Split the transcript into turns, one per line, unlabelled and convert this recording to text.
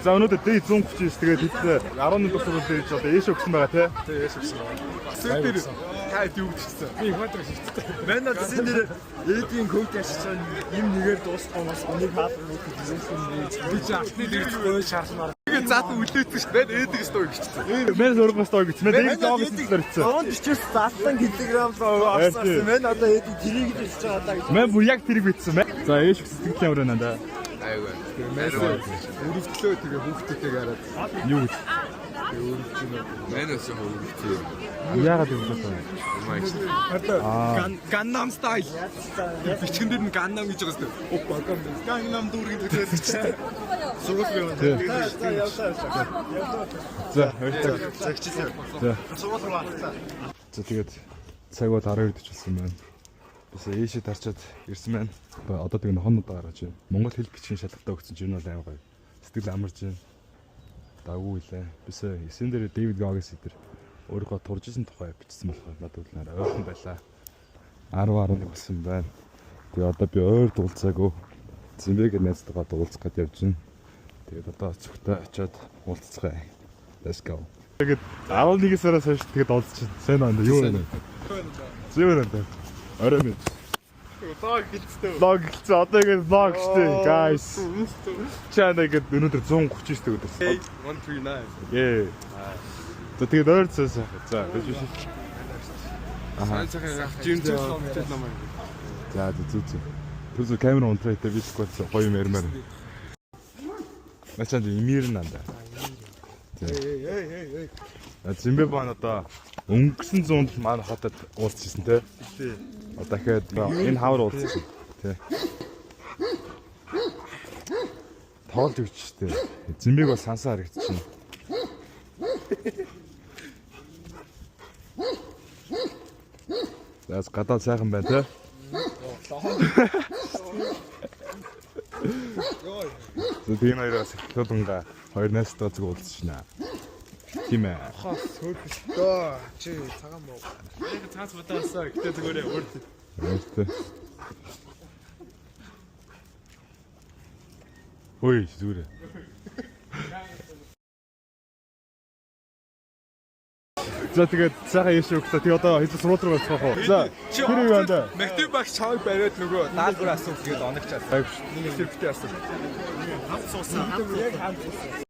За өнөөдөр дэй 139 тэгээд хэд 11 дуусар үлдээж одоо ээш өгсөн байгаа тий.
Тэгээ ээш өгсөн байгаа. Сэтэр хайд юу гэдчихсэн. Би хатар шигттэй.
Манай дэсэн дээр эдийн код яшсан юм нэгээр дуусгахаас нэг хаалга өгөх гэсэн юм.
Би ч алтны дэрчгүй шаарснаар. Тэгээ зат үлдээдэг шүү дээ. Эдэг стог гिचсэн.
Мен зургаас тоо гэж. Мен дэй лог гэсэн ирсэн.
140 заалтан килограмм авсан. Мен одоо эдийн тэрийг хэлж байгаа даа гэж.
Мен бүр яг тэрийг битсэн. За ээш өгсөн сэтгэл ямар байна да.
Айгүй. Өрөвдлөө тэгээ хүүхдүүдтэйг хараад.
Юу гэж?
Мэнэс хөвгөлтэй.
Яагаад юм бэ?
Gangnam Style. Бичгэн дээр нь Gangnam гэж байгаа шүү дээ. Gangnam дүүргийн төлөөс чинь. Сургууль яваа.
За хоёртаа.
Загчлаа.
За.
Сургууль руу алхлаа.
За тэгээд цаг бол 12 болсон байна. Бис ээшээ тарчаад ирсэн байна. Одоо тэгээд хонод гаргаж байна. Монгол хэл бичгийн шалгалтаа өгсөн чинь энэ бол аим гоё. Сэтгэл амарч байна. Дагуу илээ. Бис эсэн дээр Дэвид Гогс идэр өөрийнхөө туржсэн тухай бичсэн болохоор надад үлнээр ойрхон байлаа. 10 болсон байна. Тэгээ одоо би ойр дуулцаагүй Зэмбэгээр найзтайгаа дуулцах гээд явж байна. Тэгээд одоо цогтой очиод уулзцгаая. Let's go. Тэгээд 11 сараас хойш тэгээд олдчих. Сайн байна юу вэ? Зэвэр байна. Орой мэд.
Лог гэлцтэй.
Лог гэлцээ. Одоо ингэ лог штэ guys. Чанаа ингэ өнөөдөр 139 дэх өдөрс.
139.
Yeah. За тэгээд ойр цаас. За биш.
Сайн цагаан жим зөө намаа.
За зү. Тэр камера унтраатай би скват гоё мэрмэр. Начаад имир нанда.
Эй.
Зэмбэ баан одоо өнгөрсөн зуунд маань хотод уулзчихсан те.
Тий.
Одоо дахиад энэ хавар уулзчихсан. Тэ. Тоолж өгч штэ. Зэмбэг бол сансаа харагдчихна. Яс гадаа сайхан байна те. Тийм хоёроос хөдөнга хоёр найзтайгаа зүг уулзчихна. Тийм ээ.
Хас хөөдөлтөө. Чи цагаан муу. Яг цаас удаасаа гэтээ зүгээрээ өөрт.
Өөртөө. Ой, зүгээрээ. За тэгээд сайхан яаш өгтөө. Тэгээ одоо хэзээ сургууль руу очих вэ? За. Тэр юу байна?
Мектив багш чамайг бариад нөгөө даалгавар асуух тэгээд оногчаад.
Хайв.
Нэг хэвтэй асуух.
Хамт суусан. Яг хамт.